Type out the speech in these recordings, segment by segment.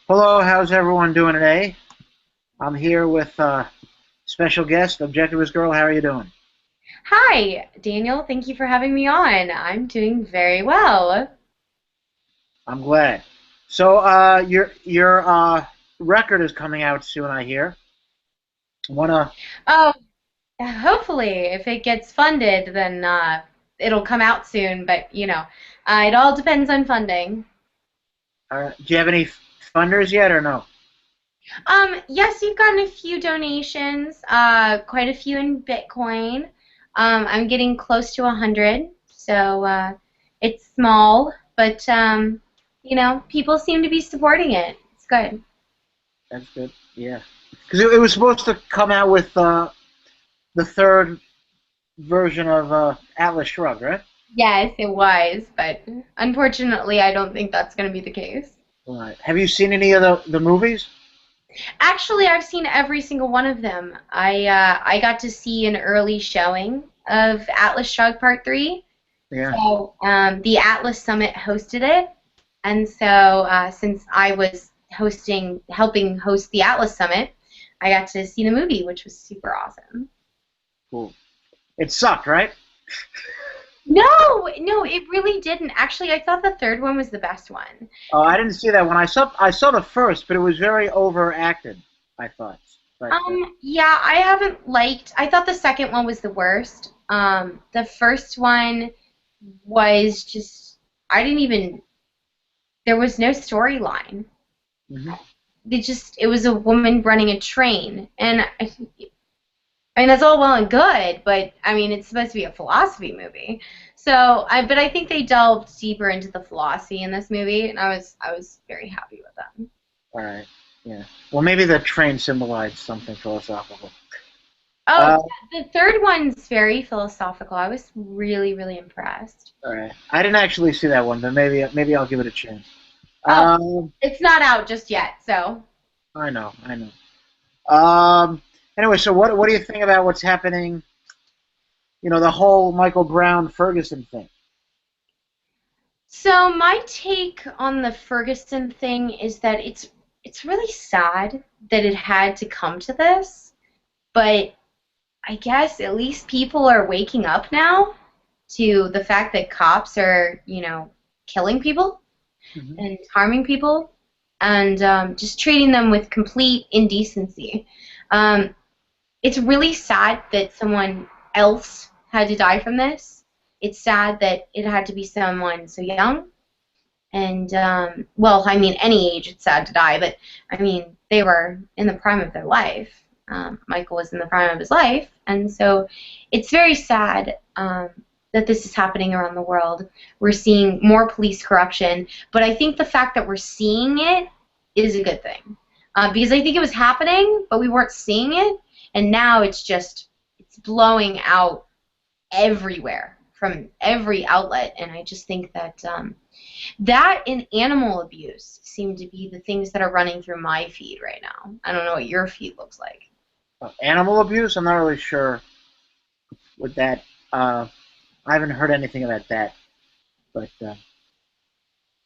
Hello, how's everyone doing today? I'm here with special guest, Objectivist girl. How are you doing? Hi, Daniel. Thank you for having me on. I'm doing very well. I'm glad. So, your record is coming out soon, I hear. Wanna? Oh, hopefully, if it gets funded, then it'll come out soon. But it all depends on funding. Do you have any funders yet, or no? Yes, you've gotten a few donations, quite a few in Bitcoin. I'm getting close to 100, so it's small, but people seem to be supporting it. It's good. That's good. Yeah, because it was supposed to come out with the third version of Atlas Shrugged, right? Yes, it was, but unfortunately, I don't think that's going to be the case. Right. Have you seen any of the movies? Actually, I've seen every single one of them. I got to see an early showing of Atlas Shrugged Part 3. Yeah. So the Atlas Summit hosted it, and so since I was helping host the Atlas Summit, I got to see the movie, which was super awesome. Cool. It sucked, right? No, no, it really didn't. Actually, I thought the third one was the best one. Oh, I didn't see that one. I saw the first, but it was very overacted, I thought. But Yeah, I haven't liked. I thought the second one was the worst. The first one was just. I didn't even. There was no storyline. mhm. It was a woman running a train, and I mean that's all well and good, but I mean it's supposed to be a philosophy movie. But I think they delved deeper into the philosophy in this movie, and I was very happy with them. All right. Yeah. Well, maybe the train symbolized something philosophical. Oh, Uh, yeah, the third one's very philosophical. I was really, really impressed. all right. I didn't actually see that one, but maybe I'll give it a chance. Oh, Um, it's not out just yet, so. I know, I know. Um, anyway, so what do you think about what's happening? You know, the whole Michael Brown Ferguson thing. So my take on the Ferguson thing is that it's really sad that it had to come to this, but I guess at least people are waking up now to the fact that cops are, killing people Hmm. and harming people and just treating them with complete indecency. Um, it's really sad that someone else had to die from this. It's sad that it had to be someone so young. And, well, I mean, any age it's sad to die, but, I mean, they were in the prime of their life. Michael was in the prime of his life. And so it's very sad that this is happening around the world. We're seeing more police corruption, but I think the fact that we're seeing it is a good thing. Because I think it was happening, but we weren't seeing it, and now it's blowing out everywhere from every outlet, and I just think that that and animal abuse seem to be the things that are running through my feed right now. I don't know what your feed looks like. Animal abuse? I'm not really sure with that. I haven't heard anything about that, but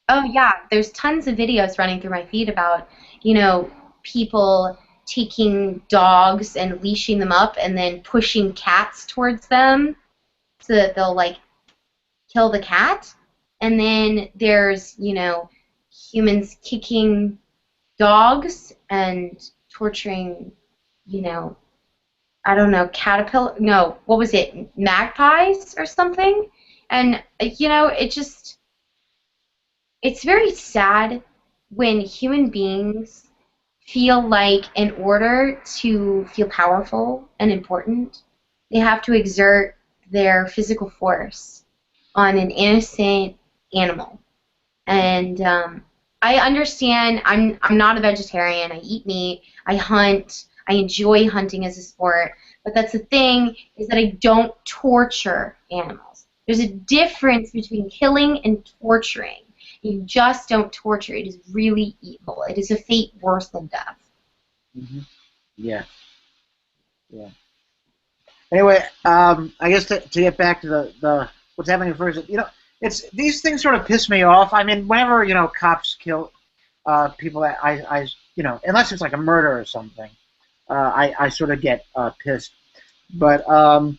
Oh yeah, there's tons of videos running through my feed about, people taking dogs and leashing them up and then pushing cats towards them so that they'll like kill the cat. And then there's, humans kicking dogs and torturing, you know, I don't know, caterpillar, no, what was it, magpies or something? And, it's very sad when human beings feel like in order to feel powerful and important, they have to exert their physical force on an innocent animal. And I understand. I'm not a vegetarian. I eat meat. I hunt. I enjoy hunting as a sport. But that's the thing is that I don't torture animals. There's a difference between killing and torturing. You just don't torture. It is really evil. It is a fate worse than death. hmm yeah, yeah. Anyway, I guess to get back to the what's happening first, it's these things sort of piss me off. I mean, whenever cops kill. people that unless it's like a murder or something, I sort of get pissed. But well,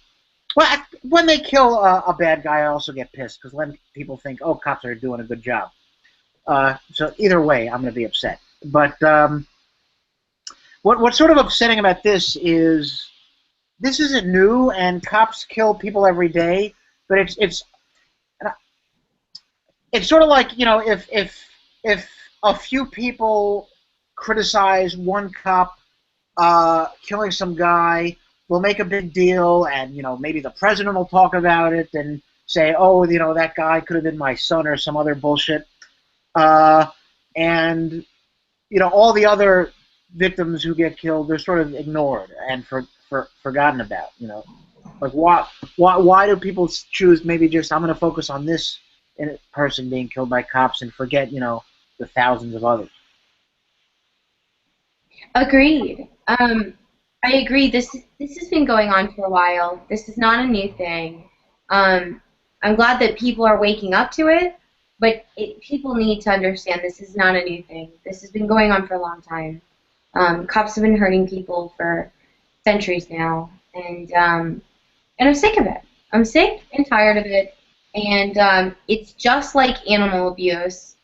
when they kill a bad guy, I also get pissed because then people think, oh, cops are doing a good job. So either way, I'm going to be upset. But what's sort of upsetting about this is this isn't new, and cops kill people every day. But it's sort of like, if a few people criticize one cop killing some guy, we'll make a big deal, and maybe the president will talk about it and say, oh, that guy could have been my son or some other bullshit. And all the other victims who get killed, they're sort of ignored and forgotten about. Like why do people choose maybe just, I'm going to focus on this person being killed by cops and forget the thousands of others? Agreed. I agree. This has been going on for a while. This is not a new thing. I'm glad that people are waking up to it, but people need to understand this is not a new thing. This has been going on for a long time. Cops have been hurting people for centuries now, and I'm sick of it. I'm sick and tired of it, and it's just like animal abuse.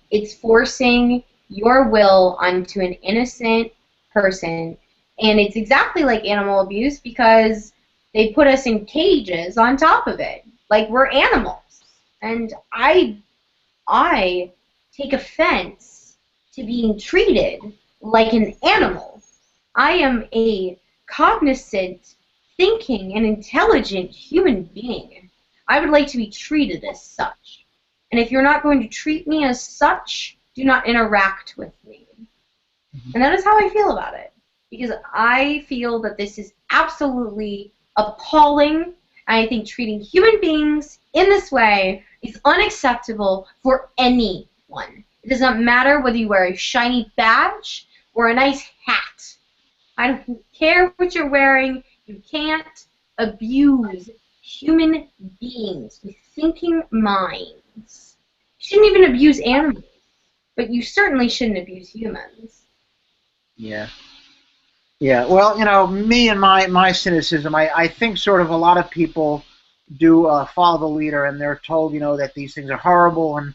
It's forcing your will onto an innocent person, and it's exactly like animal abuse because they put us in cages on top of it, like we're animals. And I take offense to being treated like an animal. I am a cognizant, thinking, and intelligent human being. I would like to be treated as such. And if you're not going to treat me as such, do not interact with me. And that is how I feel about it. Because I feel that this is absolutely appalling. And I think treating human beings in this way is unacceptable for anyone. It does not matter whether you wear a shiny badge or a nice hat. I don't care what you're wearing. You can't abuse human beings with thinking minds. You shouldn't even abuse animals, but you certainly shouldn't abuse humans. Yeah. Yeah, well, me and my cynicism, I think sort of a lot of people do follow the leader, and they're told, that these things are horrible, and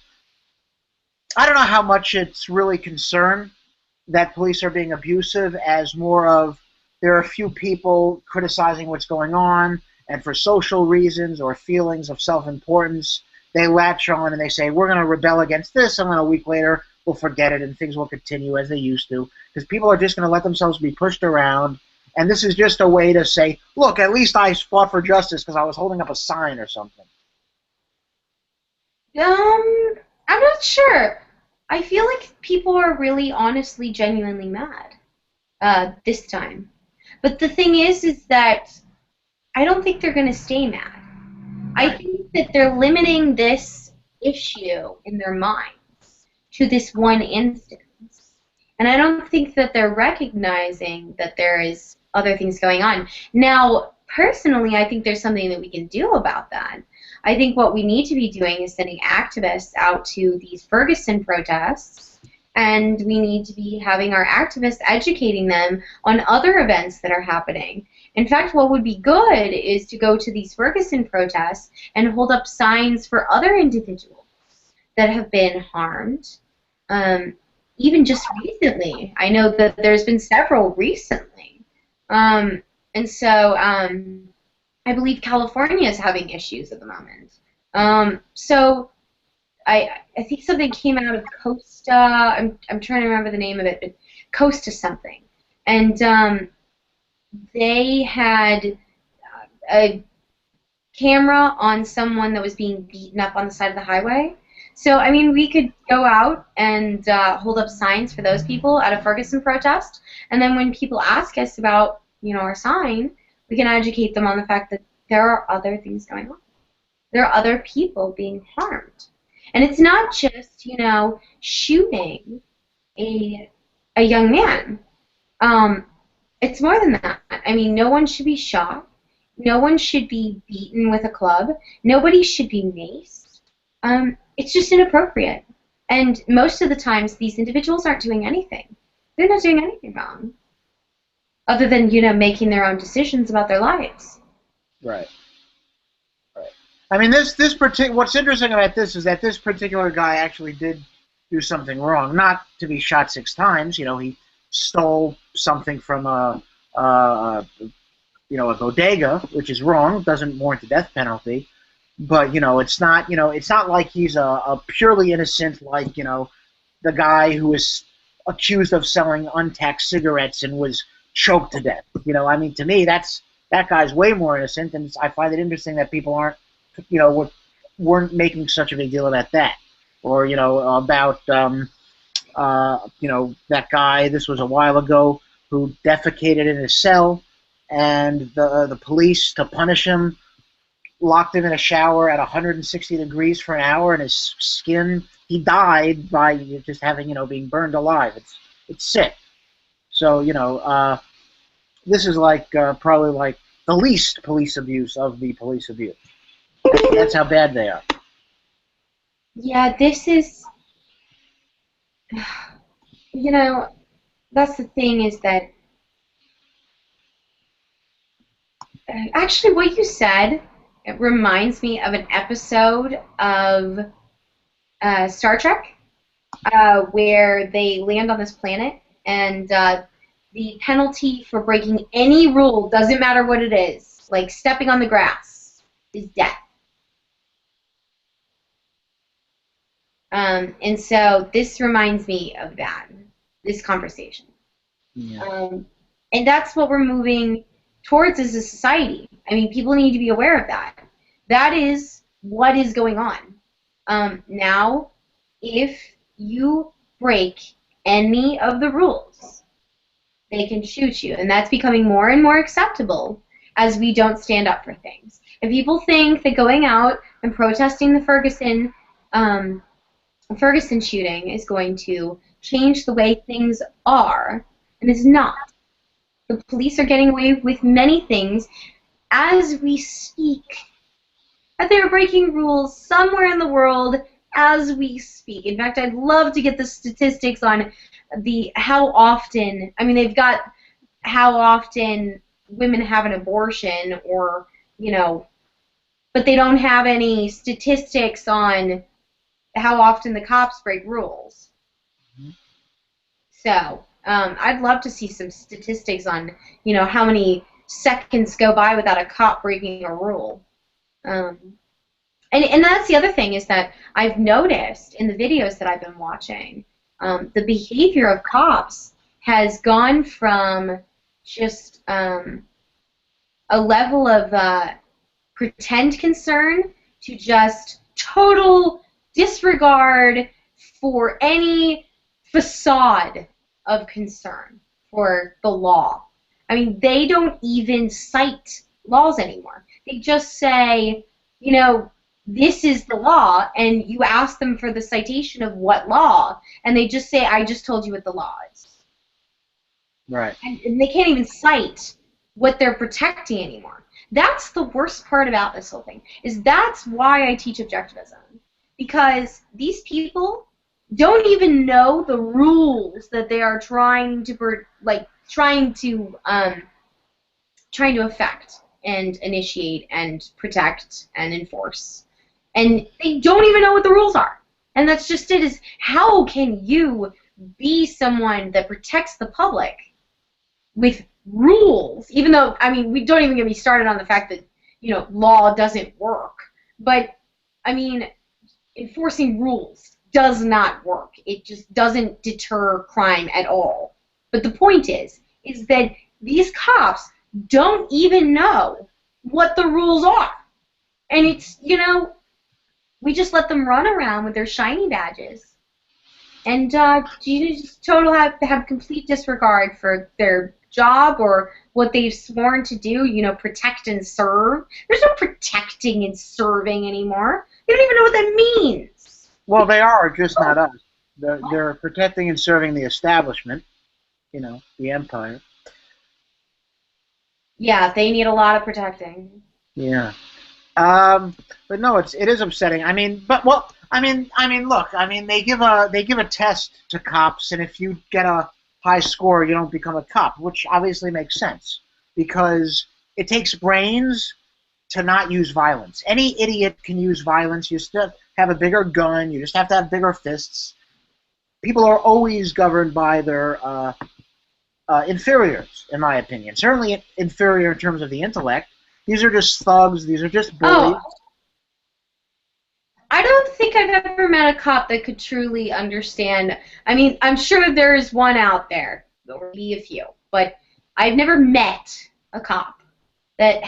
I don't know how much it's really concern that police are being abusive, as more of there are a few people criticizing what's going on, and for social reasons or feelings of self-importance, they latch on and they say, we're going to rebel against this, and then a week later we'll forget it and things will continue as they used to, because people are just going to let themselves be pushed around, and this is just a way to say, look, at least I fought for justice because I was holding up a sign or something. I'm not sure. I feel like people are really honestly, genuinely mad this time. But the thing is that I don't think they're going to stay mad. I think that they're limiting this issue in their minds to this one instance. And I don't think that they're recognizing that there is other things going on. Now, personally, I think there's something that we can do about that. I think what we need to be doing is sending activists out to these Ferguson protests, and we need to be having our activists educating them on other events that are happening. In fact, what would be good is to go to these Ferguson protests and hold up signs for other individuals that have been harmed. Even just recently. I know that there's been several recently. And so I believe California is having issues at the moment. So I think something came out of Costa. I'm trying to remember the name of it, but Costa something. And they had a camera on someone that was being beaten up on the side of the highway. So, I mean, we could go out and hold up signs for those people at a Ferguson protest, and then when people ask us about, our sign, we can educate them on the fact that there are other things going on. There are other people being harmed. And it's not just, shooting a young man. It's more than that. I mean, no one should be shot. No one should be beaten with a club. Nobody should be maced. It's just inappropriate. And most of the times, these individuals aren't doing anything. They're not doing anything wrong, other than, making their own decisions about their lives. Right. Right. I mean, this particular. What's interesting about this is that this particular guy actually did do something wrong. Not to be shot 6 times. He stole something from a bodega, which is wrong. Doesn't warrant the death penalty. But it's not like he's a purely innocent, like the guy who was accused of selling untaxed cigarettes and was choked to death. I mean, to me, that guy's way more innocent, and I find it interesting that people weren't making such a big deal about that, or about that guy. This was a while ago, who defecated in his cell, and the police, to punish him, locked him in a shower at 160 degrees for an hour, and his skin, he died by just having, being burned alive. It's sick. So, this is probably like the least police abuse of the police abuse. That's how bad they are. Yeah, this is, that's the thing, is that actually what you said, it reminds me of an episode of Star Trek where they land on this planet, and the penalty for breaking any rule, doesn't matter what it is, like stepping on the grass, is death. And so this reminds me of that, this conversation. Yeah. And that's what we're moving towards as a society. I mean, people need to be aware of that. That is what is going on. Now, if you break any of the rules, they can shoot you. And that's becoming more and more acceptable as we don't stand up for things. And people think that going out and protesting the Ferguson shooting is going to change the way things are, and it's not. The police are getting away with many things as we speak. And they are breaking rules somewhere in the world as we speak. In fact, I'd love to get the statistics on how often, I mean, they've got how often women have an abortion, or, but they don't have any statistics on how often the cops break rules. Mm-hmm. So, I'd love to see some statistics on, how many seconds go by without a cop breaking a rule. And that's the other thing, is that I've noticed in the videos that I've been watching, the behavior of cops has gone from just a level of pretend concern to just total disregard for any facade of concern for the law. I mean, they don't even cite laws anymore. They just say, this is the law, and you ask them for the citation of what law, and they just say, I just told you what the law is. Right. And they can't even cite what they're protecting anymore. That's the worst part about this whole thing, is that's why I teach objectivism. Because these people don't even know the rules that they are trying to affect and initiate and protect and enforce. And they don't even know what the rules are. And that's just it, is how can you be someone that protects the public with rules, even though, I mean, we don't even get me started on the fact that, law doesn't work. But, I mean, enforcing rules does not work. It just doesn't deter crime at all. But the point is that these cops don't even know what the rules are. And it's, we just let them run around with their shiny badges. And you just have complete disregard for their job or what they've sworn to do, protect and serve. There's no protecting and serving anymore. They don't even know what that means. Well, they are, just not us. They're protecting and serving the establishment, the empire. Yeah, they need a lot of protecting. Yeah. But no, it is upsetting. I mean, Look, they give a test to cops, and if you get a high score, you don't become a cop, which obviously makes sense because it takes brains to not use violence. Any idiot can use violence. You just have a bigger gun. You just have to have bigger fists. People are always governed by their inferiors, in my opinion. Certainly inferior in terms of the intellect. These are just thugs. These are just bullies. Oh, I don't think I've ever met a cop that could truly understand. I mean, I'm sure there's one out there, or maybe a few, but I've never met a cop that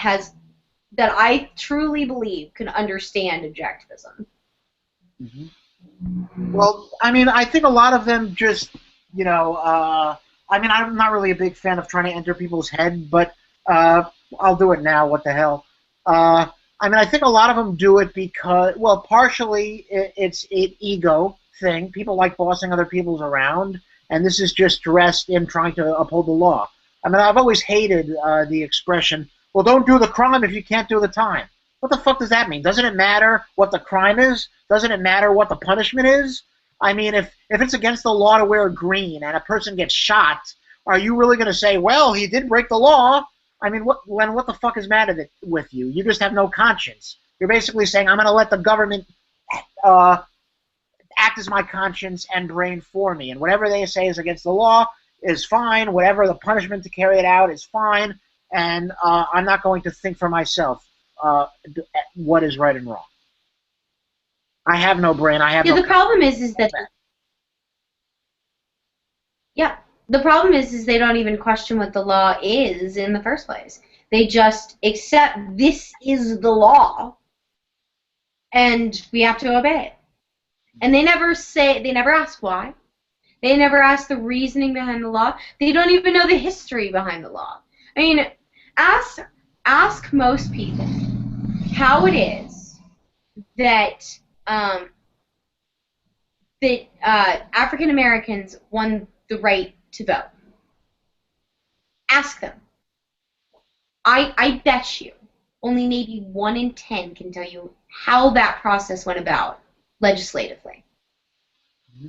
I truly believe can understand objectivism. Mm-hmm. Well, I think a lot of them just, I'm not really a big fan of trying to enter people's head, but I'll do it now. What the hell? I think a lot of them do it because, well, partially it's an ego thing. People like bossing other people's around, and this is just dressed in trying to uphold the law. I've always hated the expression, well, don't do the crime if you can't do the time. What the fuck does that mean? Doesn't it matter what the crime is? Doesn't it matter what the punishment is? If it's against the law to wear green and a person gets shot, are you really going to say, well, he did break the law? What the fuck is matter with you? You just have no conscience. You're basically saying, I'm going to let the government act as my conscience and brain for me. And whatever they say is against the law is fine. Whatever the punishment to carry it out is fine. And I'm not going to think for myself what is right and wrong. I have no brain. The problem is that the problem is they don't even question what the law is in the first place. They just accept this is the law, and we have to obey it. And they never ask why. They never ask the reasoning behind the law. They don't even know the history behind the law. Ask most people how it is that African Americans won the right to vote. Ask them. I bet you only maybe 1 in 10 can tell you how that process went about legislatively. Mm-hmm.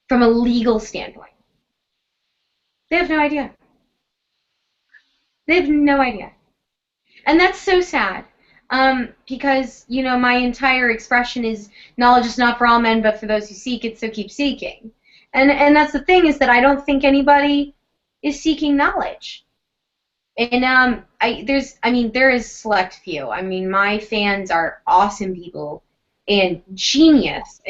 From a legal standpoint. They have no idea. They have no idea. And that's so sad. Because, my entire expression is knowledge is not for all men, but for those who seek it, so keep seeking. And that's the thing, is that I don't think anybody is seeking knowledge. And there is select few. My fans are awesome people and genius.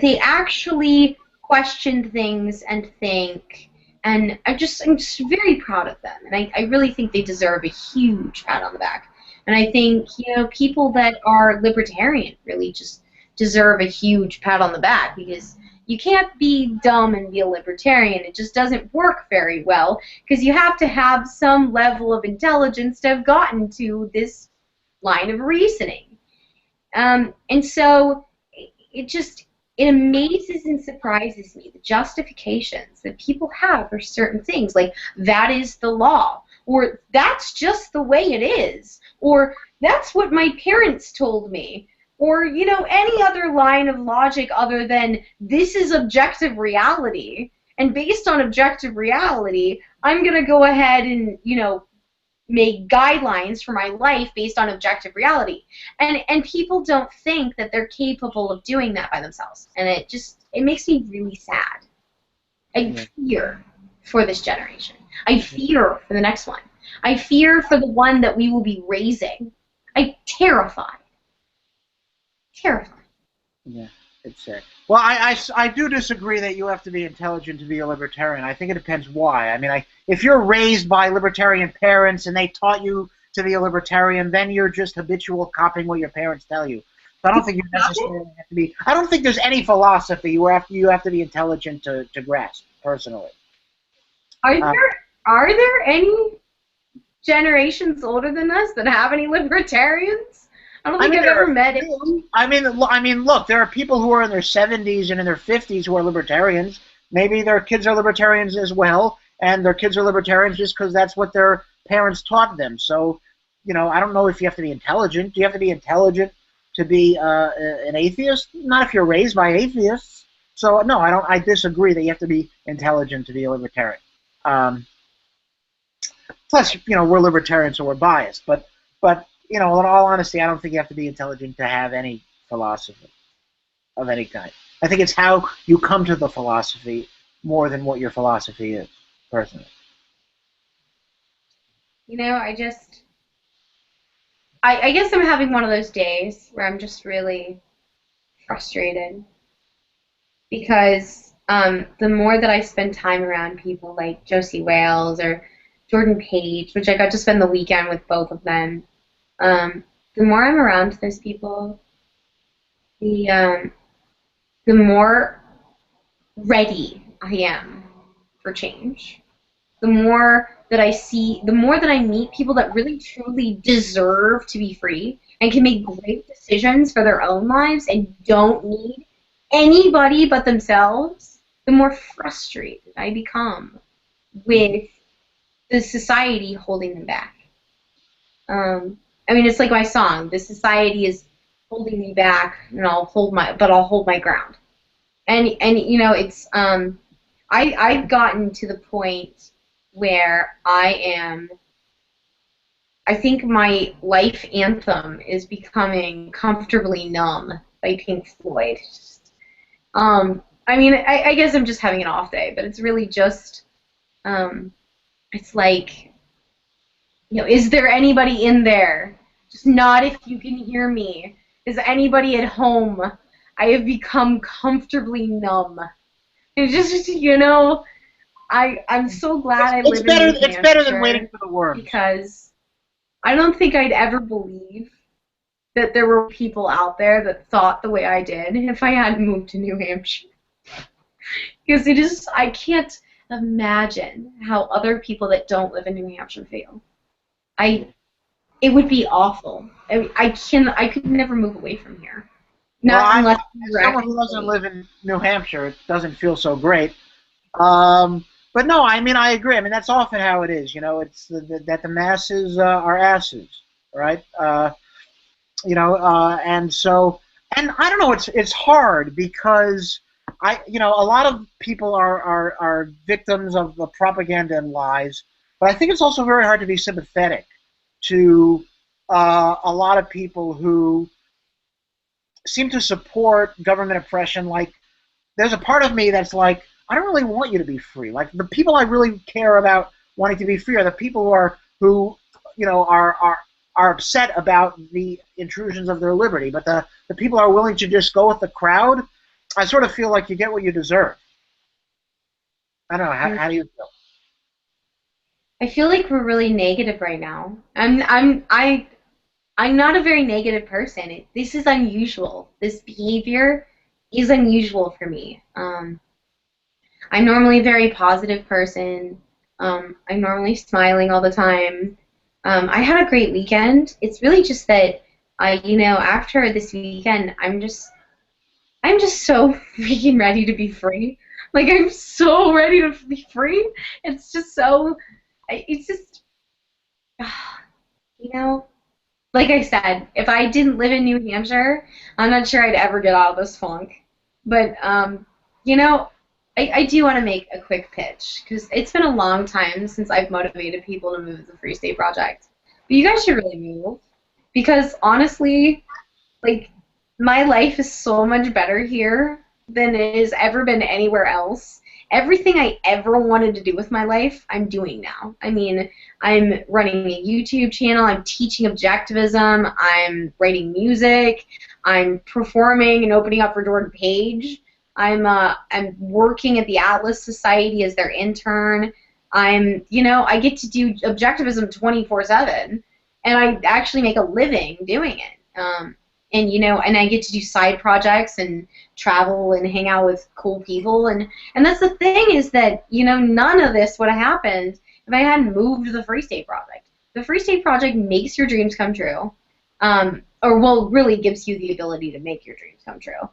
They actually question things and think. And I'm just very proud of them. And I really think they deserve a huge pat on the back. And I think, people that are libertarian really just deserve a huge pat on the back, because you can't be dumb and be a libertarian. It just doesn't work very well, because you have to have some level of intelligence to have gotten to this line of reasoning. And so it amazes and surprises me the justifications that people have for certain things, like that is the law, or that's just the way it is, or that's what my parents told me, or any other line of logic other than this is objective reality, and based on objective reality, I'm going to go ahead and make guidelines for my life based on objective reality. And people don't think that they're capable of doing that by themselves. And it makes me really sad. I fear for this generation. I fear for the next one. I fear for the one that we will be raising. I'm terrified. Terrified. Yeah, it's sick. Well, I do disagree that you have to be intelligent to be a libertarian. I think it depends why. If you're raised by libertarian parents and they taught you to be a libertarian, then you're just habitual copying what your parents tell you. So I don't think you necessarily have to be. I don't think there's any philosophy where you have to be intelligent to grasp. Personally, are there any generations older than us that have any libertarians? I don't think I've ever met any. Look, there are people who are in their 70s and in their 50s who are libertarians. Maybe their kids are libertarians as well, and their kids are libertarians just because that's what their parents taught them. So, I don't know if you have to be intelligent. Do you have to be intelligent to be an atheist? Not if you're raised by atheists. So no, I don't. I disagree that you have to be intelligent to be a libertarian. Um, Plus, we're libertarians, so we're biased. But in all honesty, I don't think you have to be intelligent to have any philosophy of any kind. I think it's how you come to the philosophy more than what your philosophy is, personally. I guess I'm having one of those days where I'm just really frustrated because the more that I spend time around people like Josie Wales or Jordan Page, which I got to spend the weekend with both of them, the more I'm around those people, the more ready I am for change. The more that I meet people that really truly deserve to be free and can make great decisions for their own lives and don't need anybody but themselves, the more frustrated I become with the society holding them back. It's like my song, the society is holding me back, and I'll hold my ground. And it's I've gotten to the point where I think my life anthem is becoming Comfortably Numb by Pink Floyd. I guess I'm just having an off day, but it's really just, it's like, is there anybody in there? Just nod if you can hear me. Is anybody at home? I have become comfortably numb. It's just, I'm so glad I live in New Hampshire. It's better than waiting for the worms. Because I don't think I'd ever believe that there were people out there that thought the way I did if I hadn't moved to New Hampshire. Because I can't imagine how other people that don't live in New Hampshire feel. It would be awful. I could never move away from here. As someone who doesn't live in New Hampshire, it doesn't feel so great. But no, I agree. That's often how it is. It's that the masses are asses, right? And I don't know. It's hard because a lot of people are victims of the propaganda and lies. But I think it's also very hard to be sympathetic to a lot of people who seem to support government oppression. Like, there's a part of me that's like, I don't really want you to be free. Like, the people I really care about wanting to be free are the people who are upset about the intrusions of their liberty. But the people who are willing to just go with the crowd, I sort of feel like you get what you deserve. I don't know. How do you feel? I feel like we're really negative right now. I'm not a very negative person. This is unusual. This behavior is unusual for me. I'm normally a very positive person. I'm normally smiling all the time. I had a great weekend. It's really just that after this weekend, I'm just so freaking ready to be free. Like, I'm so ready to be free. It's just so. It's just, like I said, if I didn't live in New Hampshire, I'm not sure I'd ever get out of this funk. But, I do want to make a quick pitch, because it's been a long time since I've motivated people to move to the Free State Project. But you guys should really move, because honestly, like, my life is so much better here than it has ever been anywhere else. Everything I ever wanted to do with my life, I'm doing now. I'm running a YouTube channel, I'm teaching Objectivism, I'm writing music, I'm performing and opening up for Jordan Page, I'm working at the Atlas Society as their intern. I get to do Objectivism 24/7, and I actually make a living doing it. And I get to do side projects and travel and hang out with cool people. And that's the thing, is that, none of this would have happened if I hadn't moved to the Free State Project. The Free State Project makes your dreams come true, really gives you the ability to make your dreams come true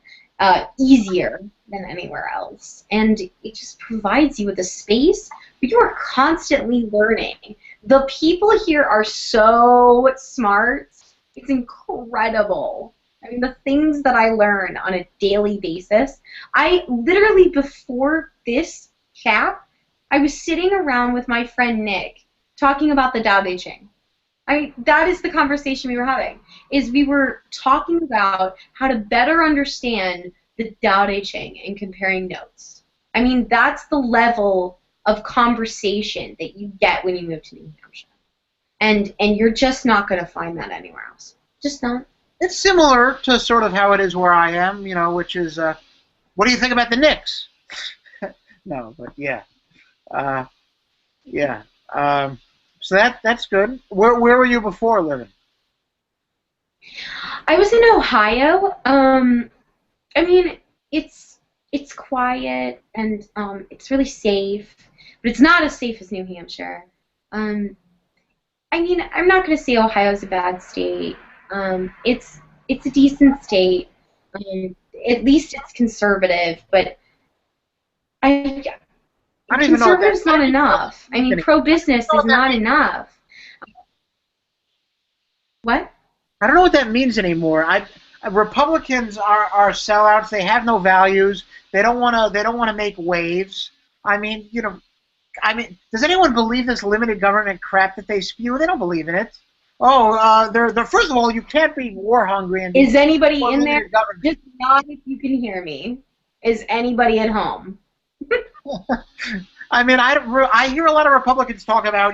easier than anywhere else. And it just provides you with a space where you are constantly learning. The people here are so smart. It's incredible. I mean, the things that I learn on a daily basis. I literally, before this chat, I was sitting around with my friend Nick talking about the Tao Te Ching. I mean, that is the conversation we were having, is we were talking about how to better understand the Tao Te Ching and comparing notes. I mean, that's the level of conversation that you get when you move to New Hampshire. And you're just not going to find that anywhere else. Just not. It's similar to sort of how it is where I am, which is, what do you think about the Knicks? No, but yeah. Yeah. So that's good. Where were you before living? I was in Ohio. I mean, it's quiet and it's really safe, but it's not as safe as New Hampshire. I mean, I'm not going to say Ohio's a bad state. It's a decent state. At least it's conservative, but I don't even know. Conservative's not enough. I mean, pro-business is not enough. What? I don't know what that means anymore. Republicans are sellouts. They have no values. They don't want to make waves. I mean, does anyone believe this limited government crap that they spew? They don't believe in it. Oh, they're first of all, you can't be war hungry and is anybody in there? Government. Just nod if you can hear me. Is anybody at home? I mean, I hear a lot of Republicans talk about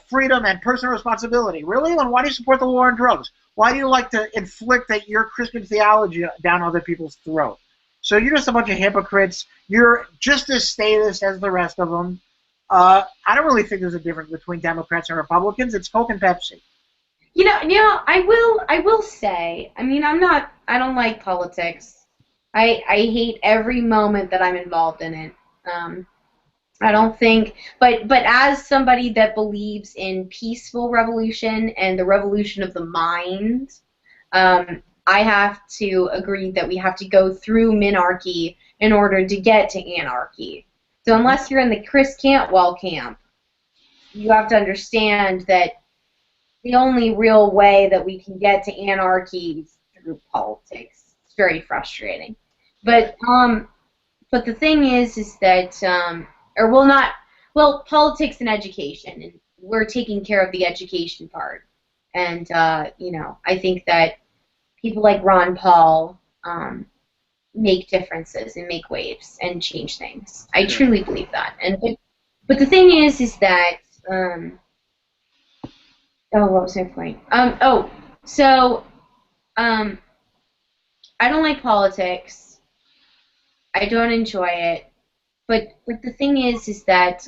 freedom and personal responsibility. Really? Then why do you support the war on drugs? Why do you like to inflict your Christian theology down other people's throat? So you're just a bunch of hypocrites. You're just as statist as the rest of them. I don't really think there's a difference between Democrats and Republicans. It's Coke and Pepsi. I will say, I mean, I don't like politics. I hate every moment that I'm involved in it. I don't think, but as somebody that believes in peaceful revolution and the revolution of the mind, I have to agree that we have to go through minarchy in order to get to anarchy. So unless you're in the Chris Cantwell camp, you have to understand that the only real way that we can get to anarchy is through politics. It's very frustrating. But the thing is that politics and education, and we're taking care of the education part. And I think that people like Ron Paul make differences and make waves and change things. I truly believe that. But the thing is that what was my point? I don't like politics. I don't enjoy it. But the thing is that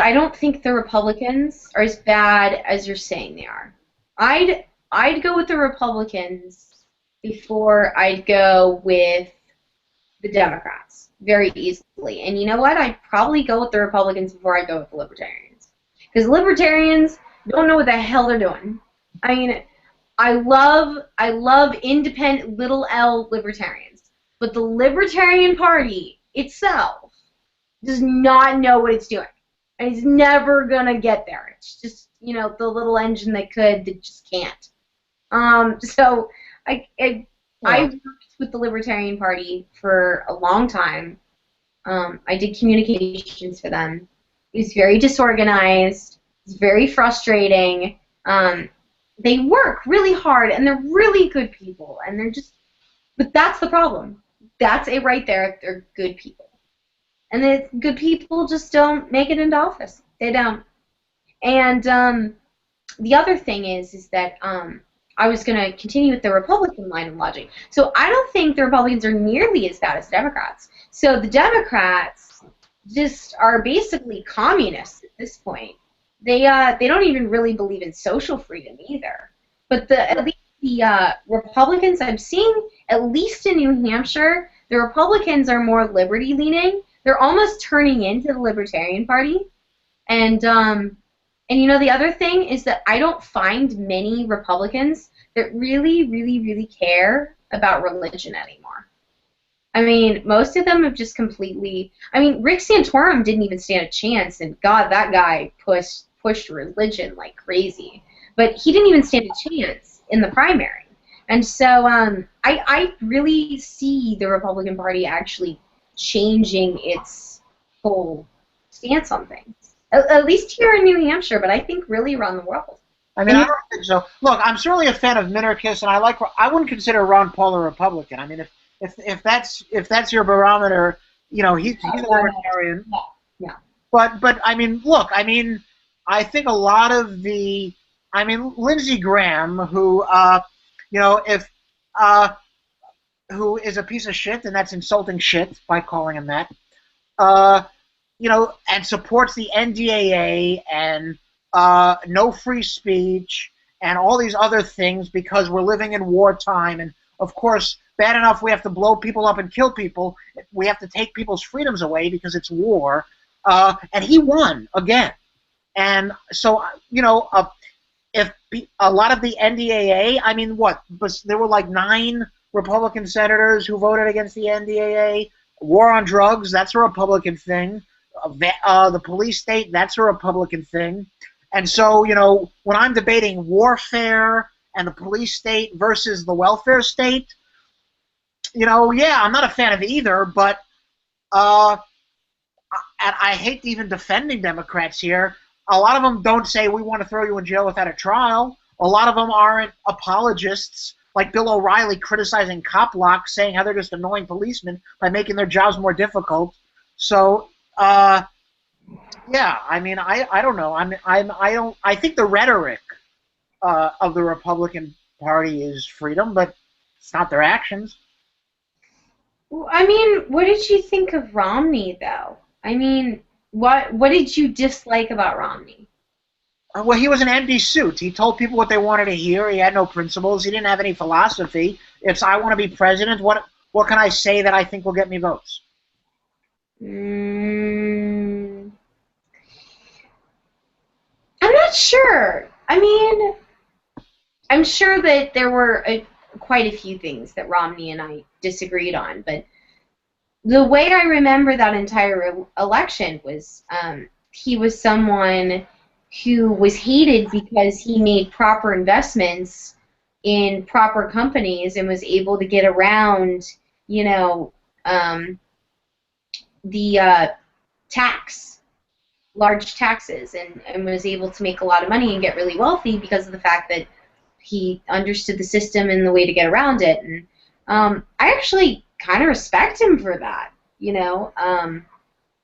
I don't think the Republicans are as bad as you're saying they are. I'd go with the Republicans before I'd go with the Democrats very easily. And you know what? I'd probably go with the Republicans before I go with the Libertarians. Because Libertarians don't know what the hell they're doing. I mean, I love independent little L Libertarians. But the Libertarian Party itself does not know what it's doing. And it's never going to get there. It's just, the little engine that just can't. So I worked with the Libertarian Party for a long time. I did communications for them. It was very disorganized. It's very frustrating. They work really hard, and they're really good people. And but that's the problem. That's it right there. They're good people. And the good people just don't make it into office. They don't. And the other thing is that I was going to continue with the Republican line of logic. So I don't think the Republicans are nearly as bad as Democrats. So the Democrats just are basically communists at this point. They don't even really believe in social freedom either. But at least the Republicans I'm seeing, at least in New Hampshire, the Republicans are more liberty-leaning. They're almost turning into the Libertarian Party. And the other thing is that I don't find many Republicans that really, really, really care about religion anymore. I mean, most of them have just completely... I mean, Rick Santorum didn't even stand a chance, and God, that guy pushed religion like crazy. but he didn't even stand a chance in the primary. And so I really see the Republican Party actually changing its whole stance on things. At least here in New Hampshire, but I think really around the world. I mean, I don't think so. Look, I'm certainly a fan of minarchists, and I wouldn't consider Ron Paul a Republican. I mean, if that's your barometer, you know, he's a libertarian. Yeah. But I mean, look, I mean, I think a lot of Lindsey Graham, who you know, who is a piece of shit, and that's insulting shit by calling him that. You know, and supports the NDAA and no free speech and all these other things because we're living in wartime. And of course, bad enough we have to blow people up and kill people. We have to take people's freedoms away because it's war. And he won again. And so, you know, if a lot of the NDAA, I mean, what? There were like 9 Republican senators who voted against the NDAA. War on drugs, that's a Republican thing. The police state, that's a Republican thing. And so, you know, when I'm debating warfare and the police state versus the welfare state, you know, yeah, I'm not a fan of either, but and I hate even defending Democrats here. A lot of them don't say we want to throw you in jail without a trial. A lot of them aren't apologists, like Bill O'Reilly criticizing cop locks, saying how they're just annoying policemen by making their jobs more difficult. So, yeah, I mean, I don't know. I think the rhetoric of the Republican Party is freedom, but it's not their actions. Well, I mean, what did you think of Romney, though? I mean, what did you dislike about Romney? Well, he was an empty suit. He told people what they wanted to hear. He had no principles. He didn't have any philosophy. It's I want to be president. What can I say that I think will get me votes? I'm not sure. I mean, I'm sure that there were quite a few things that Romney and I disagreed on, but the way I remember that entire election was he was someone who was hated because he made proper investments in proper companies and was able to get around, you know, the large taxes, and was able to make a lot of money and get really wealthy because of the fact that he understood the system and the way to get around it. And I actually kind of respect him for that, you know,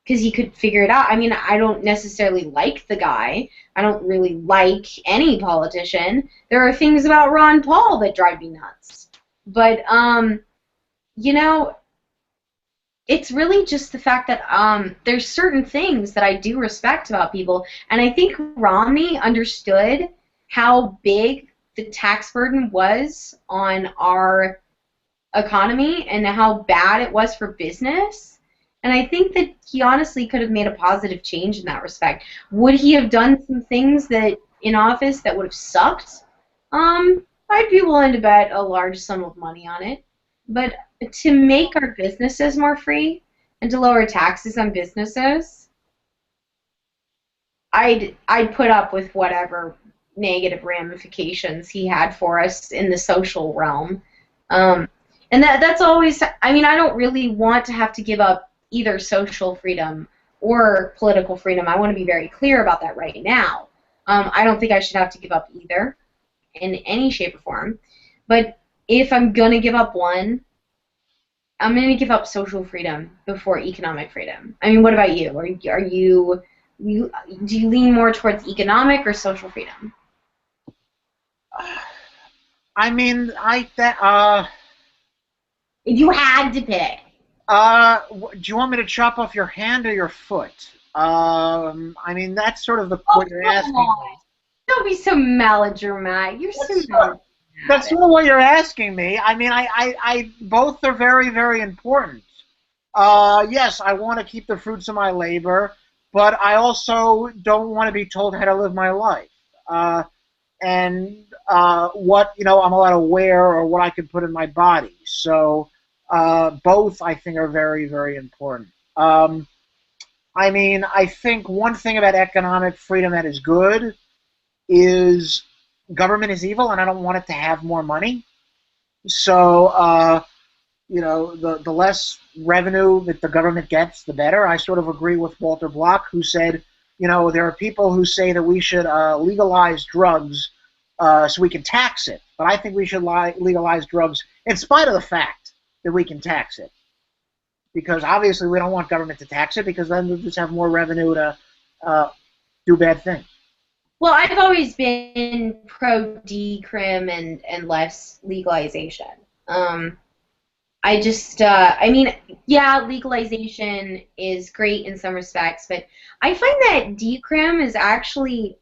because he could figure it out. I mean, I don't necessarily like the guy. I don't really like any politician. There are things about Ron Paul that drive me nuts. But, you know, it's really just the fact that there's certain things that I do respect about people, and I think Romney understood how big the tax burden was on our economy and how bad it was for business. And I think that he honestly could have made a positive change in that respect. Would he have done some things that in office that would have sucked? I'd be willing to bet a large sum of money on it. But to make our businesses more free and to lower taxes on businesses, I'd put up with whatever negative ramifications he had for us in the social realm. And that's always, I mean, I don't really want to have to give up either social freedom or political freedom. I want to be very clear about that right now. I don't think I should have to give up either in any shape or form. But if I'm going to give up one, I'm going to give up social freedom before economic freedom. I mean, what about you? Do you lean more towards economic or social freedom? I mean, If you had to pick. do you want me to chop off your hand or your foot? I mean, that's sort of what you're asking me. Don't be so melodramatic. You're so melodramatic. That's sort of what you're asking me. I mean, I both are very, very important. Yes, I want to keep the fruits of my labor, but I also don't want to be told how to live my life. And what, you know, I'm allowed to wear or what I can put in my body. So both, I think, are very, very important. I mean, I think one thing about economic freedom that is good is government is evil and I don't want it to have more money. So, the less revenue that the government gets, the better. I sort of agree with Walter Block, who said, there are people who say that we should legalize drugs so we can tax it. But I think we should legalize drugs in spite of the fact that we can tax it. Because obviously we don't want government to tax it, because then we'll just have more revenue to do bad things. Well, I've always been pro decrim and less legalization. Yeah, legalization is great in some respects, but I find that decrim is actually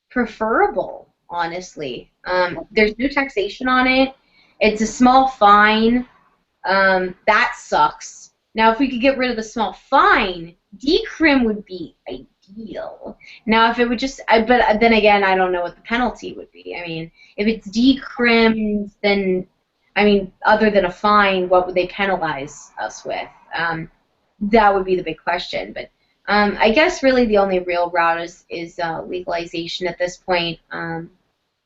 preferable, honestly. There's no taxation on it. It's a small fine. That sucks. Now, if we could get rid of the small fine, decrim would be ideal. Now, if it would just, but then again, I don't know what the penalty would be. I mean, if it's decrimmed, then, other than a fine, what would they penalize us with? That would be the big question. But I guess really the only real route is legalization at this point,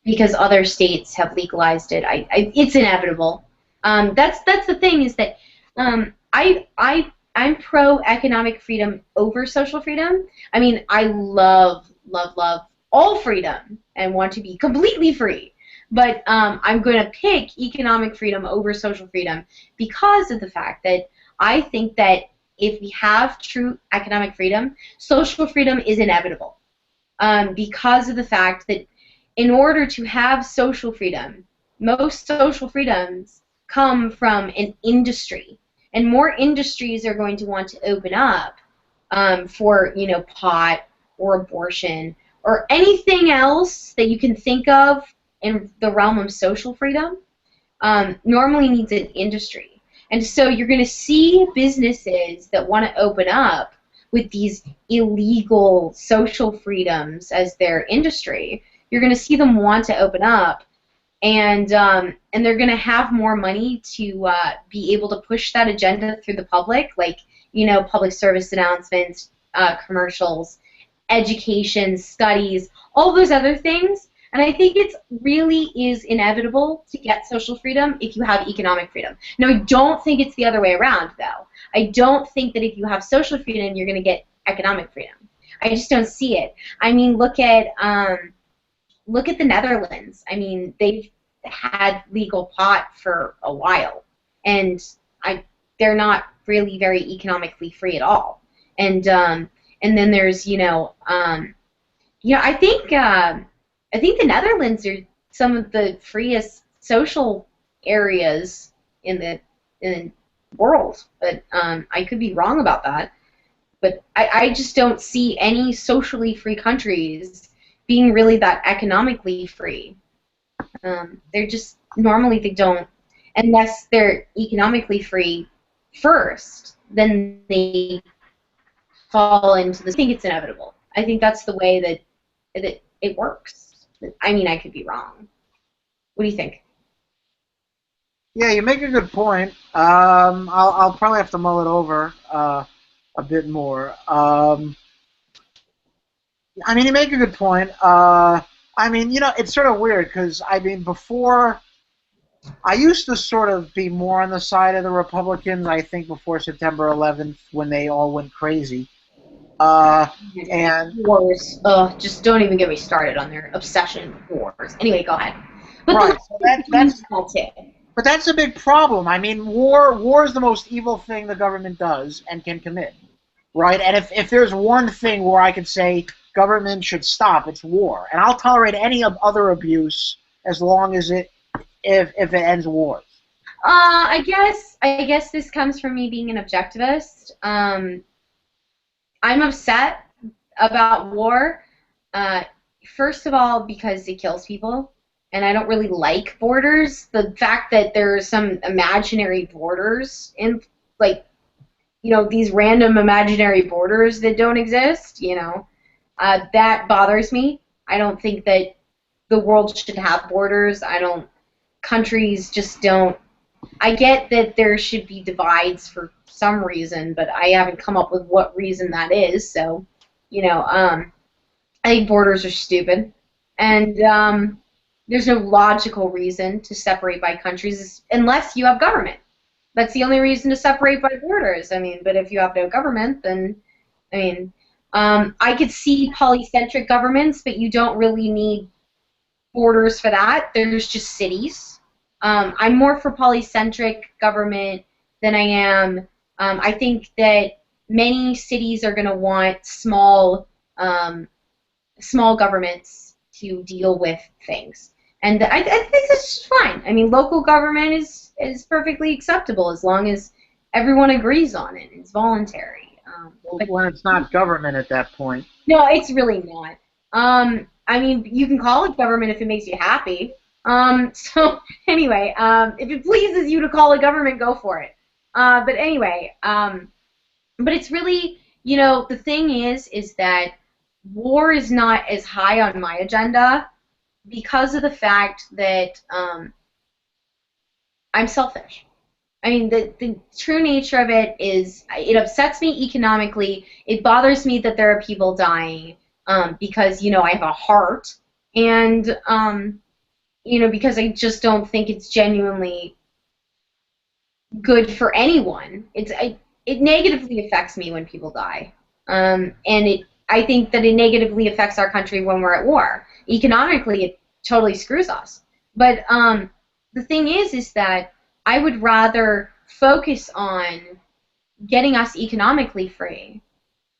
because other states have legalized it. It's inevitable. That's the thing, is that I'm pro economic freedom over social freedom. I love all freedom and want to be completely free. But I'm going to pick economic freedom over social freedom because of the fact that I think that if we have true economic freedom, social freedom is inevitable. Because of the fact that in order to have social freedom, most social freedoms come from an industry. And more industries are going to want to open up for, pot or abortion or anything else that you can think of in the realm of social freedom. Normally needs an industry. And so you're going to see businesses that want to open up with these illegal social freedoms as their industry. You're going to see them want to open up, and they're going to have more money to be able to push that agenda through the public, like, public service announcements, commercials, education, studies, all those other things. And I think it really is inevitable to get social freedom if you have economic freedom. Now, I don't think it's the other way around, though. I don't think that if you have social freedom, you're going to get economic freedom. I just don't see it. Look at the Netherlands. They've had legal pot for a while, and they're not really very economically free at all. And then there's I think the Netherlands are some of the freest social areas in the world, but I could be wrong about that. But I just don't see any socially free countries being really that economically free. They're just, normally they don't, unless they're economically free first, then they fall into this. I think it's inevitable. I think that's the way that it works. I could be wrong. What do you think? Yeah, you make a good point. I'll probably have to mull it over a bit more. You make a good point. It's sort of weird because, before, I used to sort of be more on the side of the Republicans, I think, before September 11th, when they all went crazy. And wars. Just don't even get me started on their obsession with wars. Anyway, go ahead. But right, but that's a big problem. War is the most evil thing the government does and can commit, right? And if there's one thing where I could say government should stop, it's war. And I'll tolerate any other abuse as long as if it ends wars. I guess this comes from me being an objectivist. I'm upset about war, first of all, because it kills people, and I don't really like borders. The fact that there are some imaginary borders in, these random imaginary borders that don't exist, that bothers me. I don't think that the world should have borders. Countries just don't. I get that there should be divides for some reason, but I haven't come up with what reason that is. So, I think borders are stupid. And there's no logical reason to separate by countries unless you have government. That's the only reason to separate by borders. I mean, but if you have no government, then, I mean, I could see polycentric governments, but you don't really need borders for that. There's just cities. I'm more for polycentric government than I am. I think that many cities are going to want small governments to deal with things. And I think that's fine. I mean, local government is perfectly acceptable as long as everyone agrees on it. It's voluntary. When it's not government at that point. No, it's really not. I mean, you can call it government if it makes you happy. So anyway, if it pleases you to call it government, go for it. But anyway, but it's really, the thing is that war is not as high on my agenda because of the fact that I'm selfish. I mean, the true nature of it is it upsets me economically. It bothers me that there are people dying because, I have a heart. And, because I just don't think it's genuinely good for anyone. It negatively affects me when people die. And I think that it negatively affects our country when we're at war. Economically, it totally screws us. But the thing is that I would rather focus on getting us economically free.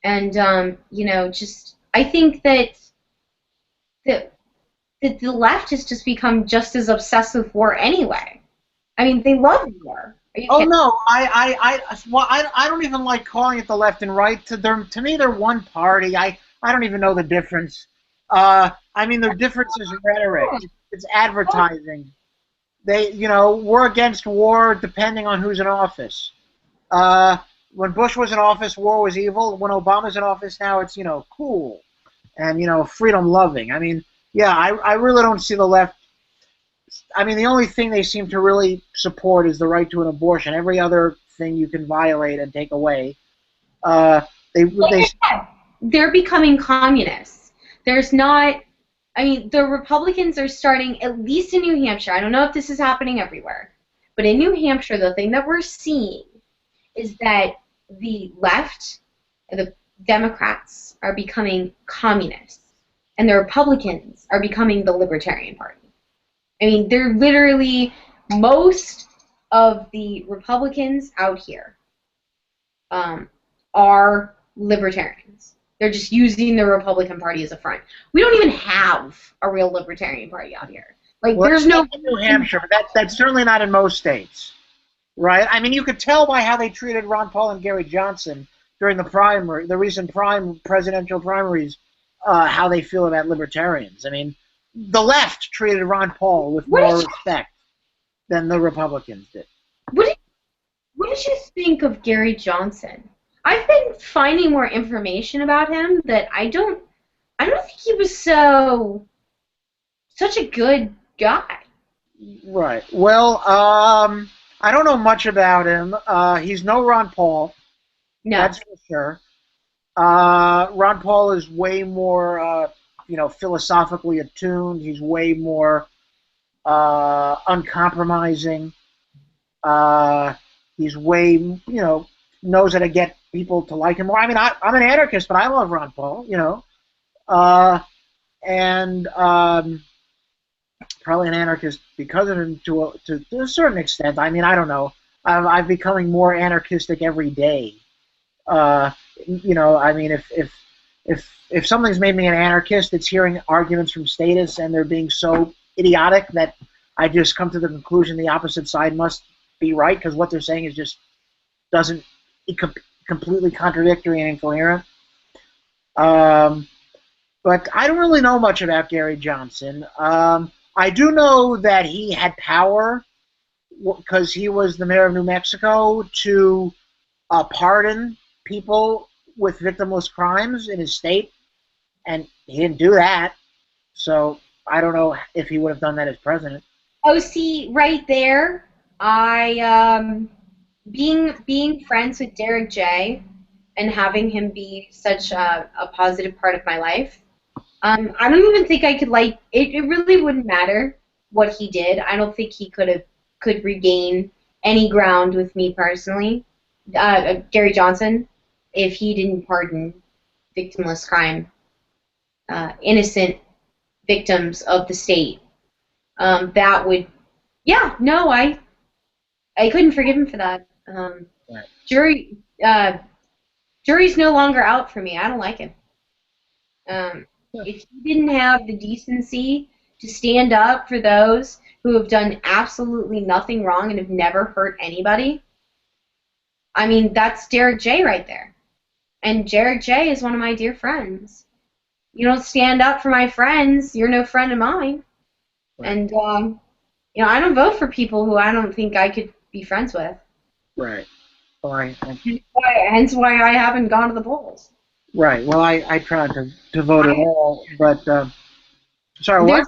And, I think that the left has just become just as obsessed with war anyway. I mean, they love war. Oh no, I don't even like calling it the left and right. To me, they're one party. I don't even know the difference. I mean, the difference is rhetoric. It's advertising. We're against war depending on who's in office. When Bush was in office, war was evil. When Obama's in office now, it's, cool and, freedom-loving. I mean, yeah, I really don't see the left. I mean, the only thing they seem to really support is the right to an abortion. Every other thing you can violate and take away. They're becoming communists. There's not. I mean, the Republicans are starting, at least in New Hampshire. I don't know if this is happening everywhere, but in New Hampshire, the thing that we're seeing is that the left, the Democrats, are becoming communists, and the Republicans are becoming the Libertarian Party. I mean, they're literally, most of the Republicans out here are libertarians. They're just using the Republican Party as a front. We don't even have a real Libertarian Party out here. There's no New Hampshire, but that's certainly not in most states, right? I mean, you could tell by how they treated Ron Paul and Gary Johnson during the recent presidential primaries, how they feel about libertarians. I mean, the left treated Ron Paul with more respect than the Republicans did. What did you think of Gary Johnson? I've been finding more information about him that I don't think he was such a good guy. Right. Well, I don't know much about him. He's no Ron Paul. No. That's for sure. Ron Paul is way more, philosophically attuned. He's way more uncompromising. He's way, knows how to get people to like him more. I mean, I'm an anarchist, but I love Ron Paul, and probably an anarchist because of him to a certain extent. I mean, I don't know. I'm becoming more anarchistic every day. I mean, if something's made me an anarchist, it's hearing arguments from statists and they're being so idiotic that I just come to the conclusion the opposite side must be right because what they're saying is just doesn't completely contradictory and incoherent. But I don't really know much about Gary Johnson. I do know that he had power because he was the mayor of New Mexico to pardon people with victimless crimes in his state, and he didn't do that. So I don't know if he would have done that as president. Oh, see, right there, being friends with Derek J. and having him be such a positive part of my life, I don't even think I could like it. It really wouldn't matter what he did. I don't think he could regain any ground with me personally. Gary Johnson, if he didn't pardon victimless crime, innocent victims of the state, that would, yeah, no, I couldn't forgive him for that. Right. Jury, jury's no longer out for me. I don't like him. If he didn't have the decency to stand up for those who have done absolutely nothing wrong and have never hurt anybody, I mean, that's Derek J. right there. And Derek J. is one of my dear friends. You don't stand up for my friends, you're no friend of mine. Right. And, I don't vote for people who I don't think I could be friends with. Right. Well, Hence why I haven't gone to the polls. right. Well, I try not to vote at all, but sorry, what?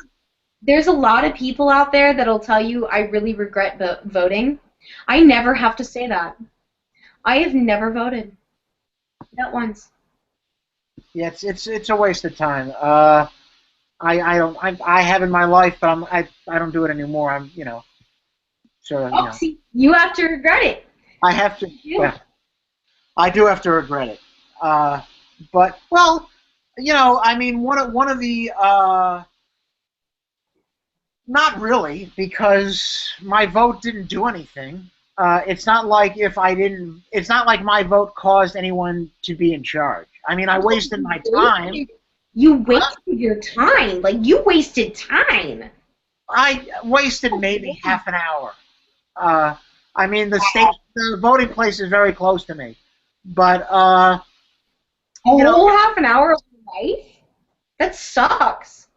There's a lot of people out there that'll tell you I really regret voting. I never have to say that. I have never voted. Not once. Yeah, it's a waste of time. I have in my life, but I don't do it anymore. I'm sort of Oh, see, you have to regret it. I have to. Yeah, I do have to regret it. But well, I mean, one of the not really, because my vote didn't do anything. It's not like if I didn't. It's not like my vote caused anyone to be in charge. I mean, I wasted my time. You wasted your time. Like, you wasted time. I wasted maybe half an hour. I mean, the voting place is very close to me, but a whole half an hour of life? That sucks.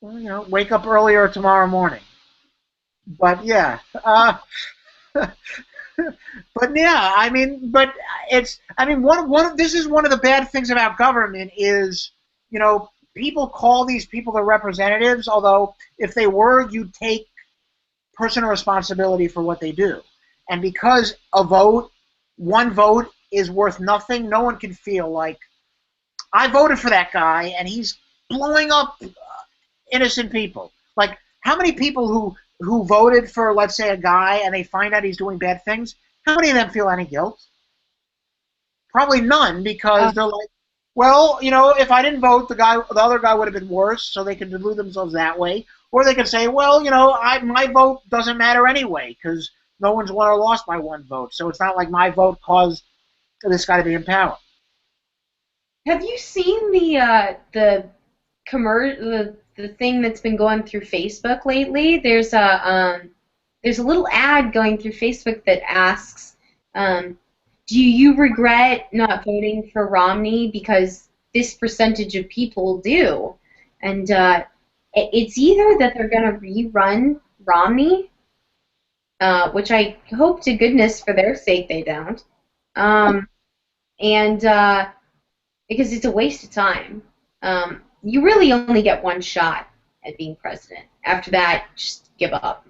Well, wake up earlier tomorrow morning. But yeah, but yeah, I mean, this is one of the bad things about government is, people call these people the representatives, although if they were, you'd take personal responsibility for what they do. And because one vote is worth nothing, no one can feel like, I voted for that guy and he's blowing up innocent people. Like, how many people who voted for, let's say, a guy and they find out he's doing bad things, how many of them feel any guilt? Probably none, because they're like, well, if I didn't vote, the other guy would have been worse, so they can delude themselves that way. Or they can say, well, my vote doesn't matter anyway, because no one's won or lost by one vote, so it's not like my vote caused this guy to be in power. Have you seen the thing that's been going through Facebook lately? There's a little ad going through Facebook that asks, do you regret not voting for Romney because this percentage of people do? And it's either that they're going to rerun Romney, which I hope to goodness for their sake they don't, and because it's a waste of time. You really only get one shot at being president. After that, just give up.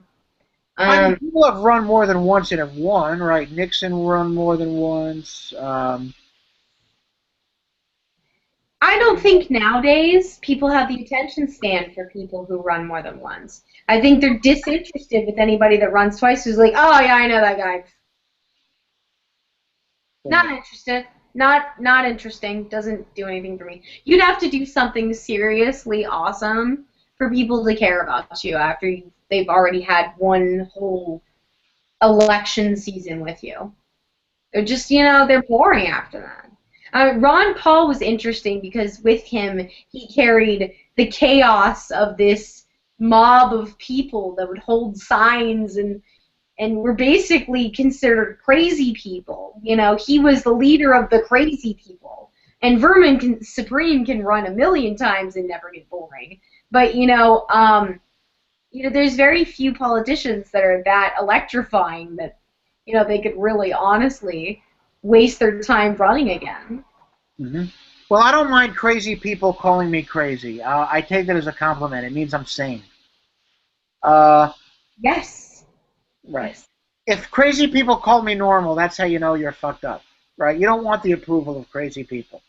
I mean, people have run more than once and have won, right? Nixon run more than once. I don't think nowadays people have the attention span for people who run more than once. I think they're disinterested with anybody that runs twice who's like, oh, yeah, I know that guy. Not interested. Not interesting. Doesn't do anything for me. You'd have to do something seriously awesome for people to care about you after they've already had one whole election season with you. They're just, they're boring after that. Ron Paul was interesting because with him, he carried the chaos of this mob of people that would hold signs and were basically considered crazy people. He was the leader of the crazy people. And Vermin Supreme can run a million times and never get boring. But, there's very few politicians that are that electrifying that, they could really honestly waste their time running again. Mm-hmm. Well, I don't mind crazy people calling me crazy. I take that as a compliment. It means I'm sane. Yes. Right. Yes. If crazy people call me normal, that's how you know you're fucked up, right? You don't want the approval of crazy people.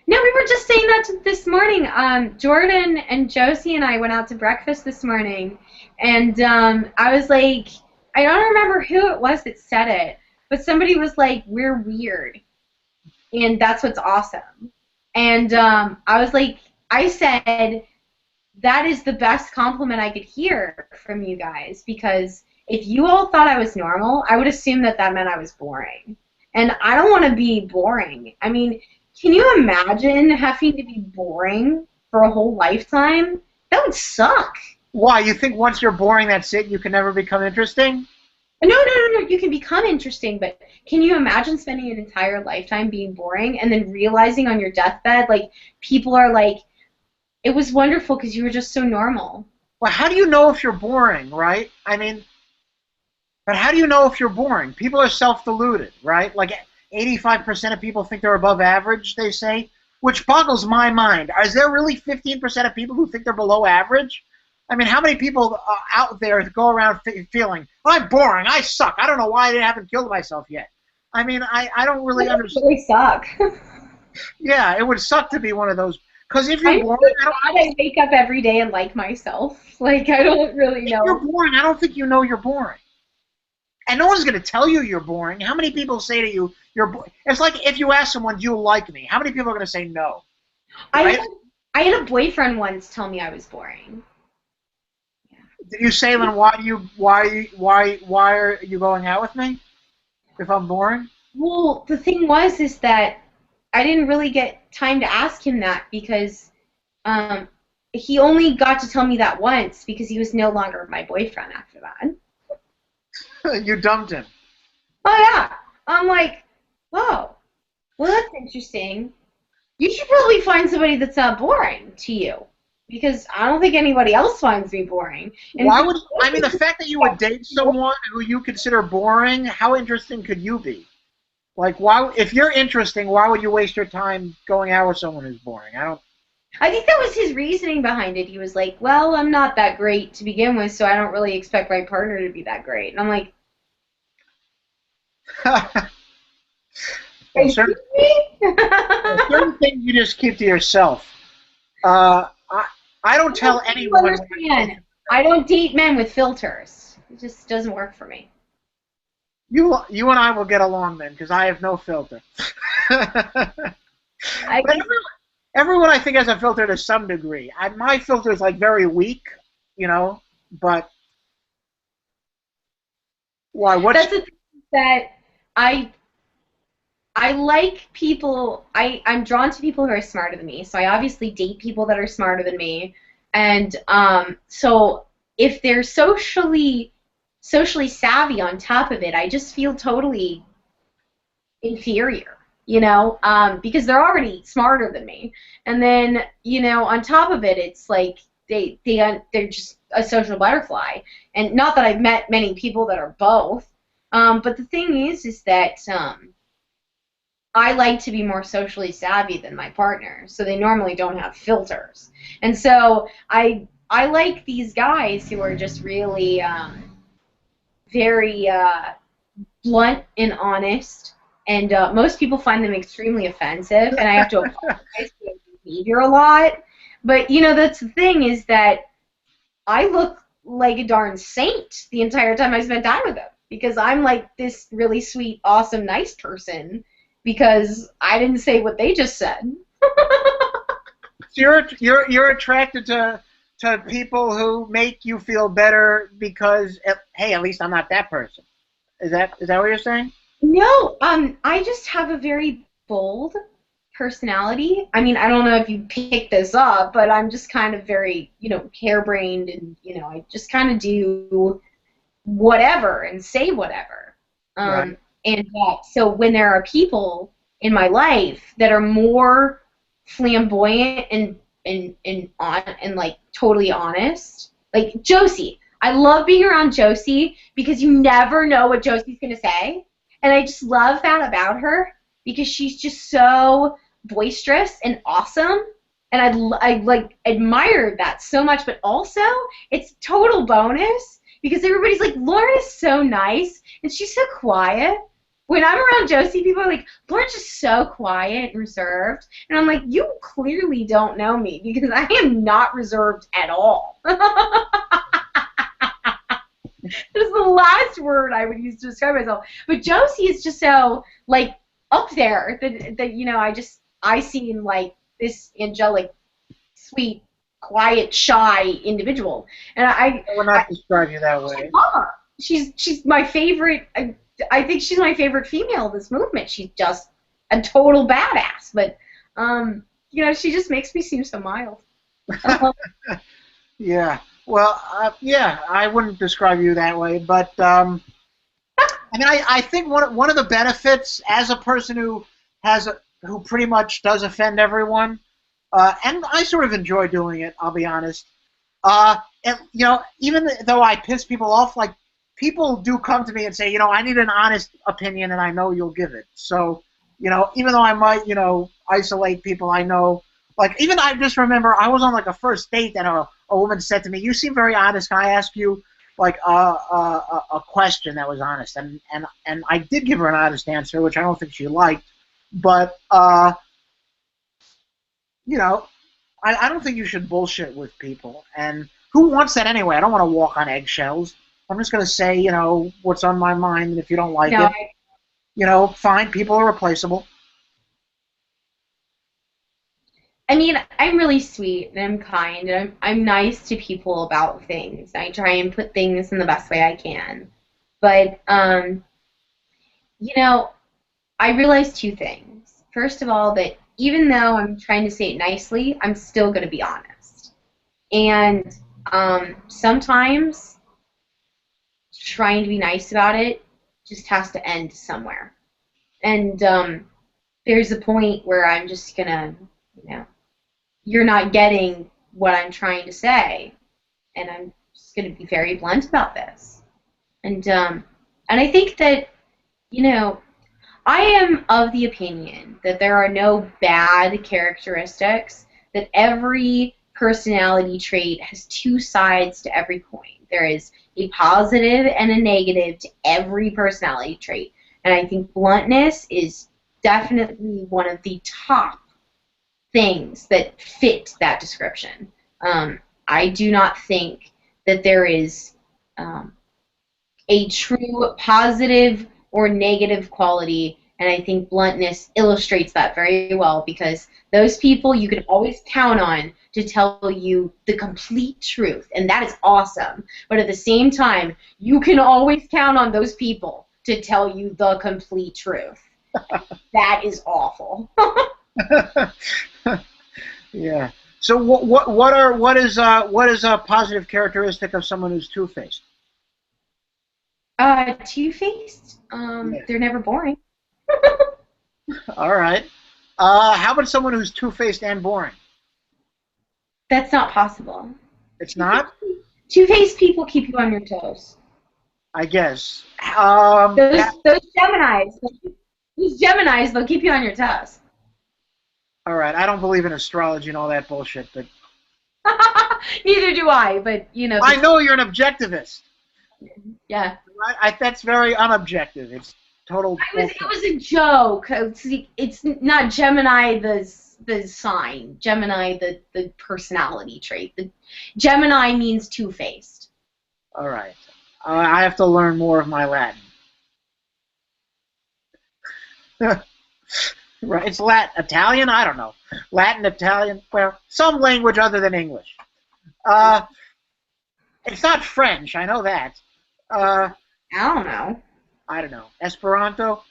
Now, we were just saying that this morning. Jordan and Josie and I went out to breakfast this morning, and I was like, I don't remember who it was that said it, but somebody was like, "We're weird," and that's what's awesome. And I was like, I said, that is the best compliment I could hear from you guys, because if you all thought I was normal, I would assume that that meant I was boring. And I don't want to be boring. I mean, can you imagine having to be boring for a whole lifetime? That would suck. Why? You think once you're boring, that's it? You can never become interesting? No, no, no, no. You can become interesting, but can you imagine spending an entire lifetime being boring and then realizing on your deathbed, like, people are like, it was wonderful because you were just so normal. Well, how do you know if you're boring, right? I mean, but how do you know if you're boring? People are self-deluded, right? Like 85% of people think they're above average, they say, which boggles my mind. Is there really 15% of people who think they're below average? I mean, how many people out there go around feeling, I'm boring, I suck, I don't know why I haven't killed myself yet. I mean, I don't really understand. It would really suck. Yeah, it would suck to be one of those. Because if you're I'm boring, so glad I wake up every day and like myself. Like, I don't really know. If you're boring, I don't think you know you're boring. And no one's going to tell you you're boring. How many people say to you, you're boring? It's like if you ask someone, do you like me? How many people are going to say no? Right? I had a boyfriend once tell me I was boring. Did you say, Lynn, why are you going out with me if I'm boring? Well, the thing is that I didn't really get time to ask him that, because he only got to tell me that once because he was no longer my boyfriend after that. You dumped him. Oh, yeah. I'm like, oh, well, that's interesting. You should probably find somebody that's not boring to you, because I don't think anybody else finds me boring. And why would I mean, the fact that you would date someone who you consider boring, how interesting could you be? Like, why? If you're interesting, why would you waste your time going out with someone who's boring? I think that was his reasoning behind it. He was like, well, I'm not that great to begin with, so I don't really expect my partner to be that great. And I'm like, well, certain things you just keep to yourself. I don't tell anyone. Understand. I don't date men with filters. It just doesn't work for me. You and I will get along then, because I have no filter. Everyone I think has a filter to some degree. My filter is like very weak, you know. But why? That's the thing that I like people. I'm drawn to people who are smarter than me. So I obviously date people that are smarter than me, and so if they're socially savvy on top of it, I just feel totally inferior, you know, because they're already smarter than me. And then, you know, on top of it, it's like they're just a social butterfly. And not that I've met many people that are both, but the thing is that I like to be more socially savvy than my partner, so they normally don't have filters. And so I like these guys who are just really very blunt and honest, and most people find them extremely offensive, and I have to apologize for their behavior a lot. But, you know, that's the thing, is that I look like a darn saint the entire time I spend time with them, because I'm like this really sweet, awesome, nice person, because I didn't say what they just said. So you're attracted to people who make you feel better because, hey, at least I'm not that person. Is that what you're saying? No, I just have a very bold personality. I mean, I don't know if you picked this up, but I'm just kind of very, you know, harebrained, and, you know, I just kind of do whatever and say whatever. Right. And so when there are people in my life that are more flamboyant and like totally honest, like Josie. I love being around Josie because you never know what Josie's gonna say, and I just love that about her, because she's just so boisterous and awesome, and I like admire that so much. But also, it's total bonus because everybody's like, Lauren is so nice and she's so quiet, when I'm around Josie, people are like, Lauren's just so quiet and reserved. And I'm like, you clearly don't know me because I am not reserved at all. This is the last word I would use to describe myself. But Josie is just so, like, up there that you know, I seem like this angelic, sweet, quiet, shy individual. And I would not describe you that way. She's my favorite. I think she's my favorite female of this movement. She's just a total badass. But, you know, she just makes me seem so mild. Yeah. Well, yeah, I wouldn't describe you that way, but I mean, I think one of the benefits as a person who pretty much does offend everyone, and I sort of enjoy doing it. I'll be honest. And, you know, even though I piss people off, like people do come to me and say, you know, I need an honest opinion, and I know you'll give it. So, you know, even though I might, you know, isolate people, I know. Like, even I just remember I was on, like, a first date and a woman said to me, you seem very honest. Can I ask you, like, a question that was honest? And I did give her an honest answer, which I don't think she liked. But, you know, I don't think you should bullshit with people. And who wants that anyway? I don't want to walk on eggshells. I'm just going to say, you know, what's on my mind. And if you don't like it, you know, fine. People are replaceable. I mean, I'm really sweet and I'm kind and I'm nice to people about things. I try and put things in the best way I can. But, you know, I realized two things. First of all, that even though I'm trying to say it nicely, I'm still going to be honest. And sometimes trying to be nice about it just has to end somewhere. And there's a point where I'm just going to, you know, you're not getting what I'm trying to say, and I'm just going to be very blunt about this. And I think that, you know, I am of the opinion that there are no bad characteristics, that every personality trait has two sides to every coin. There is a positive and a negative to every personality trait, and I think bluntness is definitely one of the top things that fit that description. I do not think that there is a true positive or negative quality, and I think bluntness illustrates that very well, because those people you can always count on to tell you the complete truth, and that is awesome. But at the same time, you can always count on those people to tell you the complete truth. That is awful. Yeah. So what is a positive characteristic of someone who's two-faced? Two-faced? Yeah. They're never boring. All right. How about someone who's two-faced and boring? That's not possible. It's not? Two-faced people keep you on your toes. I guess. Those Geminis, they'll keep you on your toes. All right. I don't believe in astrology and all that bullshit, but neither do I. But you know, I know you're an objectivist. Yeah. That's very unobjective. It's total. It was a joke. It's not Gemini the sign. Gemini the personality trait. The Gemini means two-faced. All right. I have to learn more of my Latin. Right, it's Latin, Italian. I don't know. Latin, Italian. Well, some language other than English. It's not French. I know that. I don't know. I don't know. Esperanto.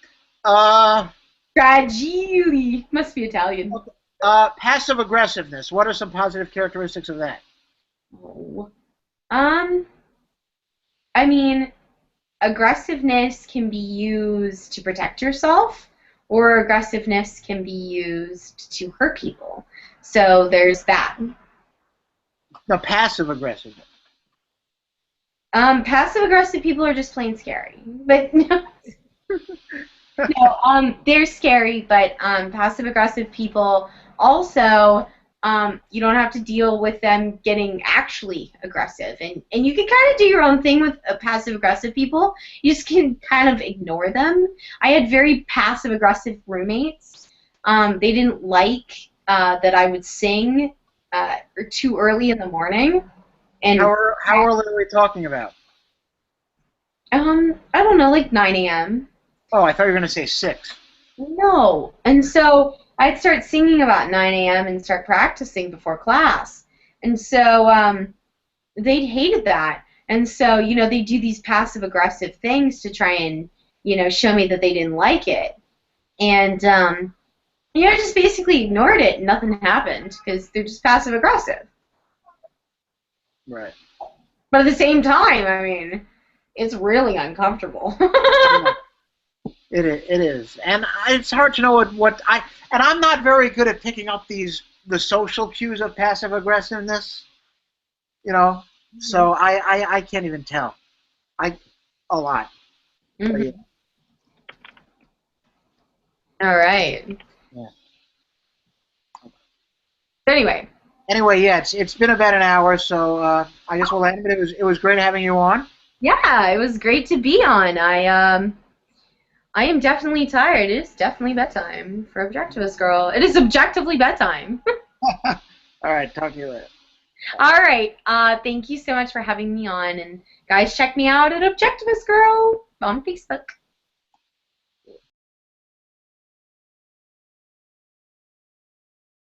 Fragile must be Italian. Passive aggressiveness. What are some positive characteristics of that? Oh. I mean, aggressiveness can be used to protect yourself, or aggressiveness can be used to hurt people. So there's that. No, passive aggressiveness. Passive aggressive people are just plain scary. But no, they're scary, but passive aggressive people also You don't have to deal with them getting actually aggressive. And you can kind of do your own thing with passive-aggressive people. You just can kind of ignore them. I had very passive-aggressive roommates. They didn't like that I would sing too early in the morning. And How early are we talking about? I don't know, like 9 a.m. Oh, I thought you were going to say 6. No. And so I'd start singing about 9 a.m. and start practicing before class. And so they hated that. And so, they do these passive-aggressive things to try and, show me that they didn't like it. And, I just basically ignored it and nothing happened because they're just passive-aggressive. Right. But at the same time, I mean, it's really uncomfortable. It is, and it's hard to know what and I'm not very good at picking up the social cues of passive aggressiveness, so I can't even tell, a lot. Mm-hmm. Yeah. All right. Yeah. Anyway, yeah, it's been about an hour, so I guess we'll end. But it was great having you on. yeah, it was great to be on. I am definitely tired. It is definitely bedtime for Objectivist Girl. It is objectively bedtime. All right, talk to you later. All right. Thank you so much for having me on. And guys, check me out at Objectivist Girl on Facebook.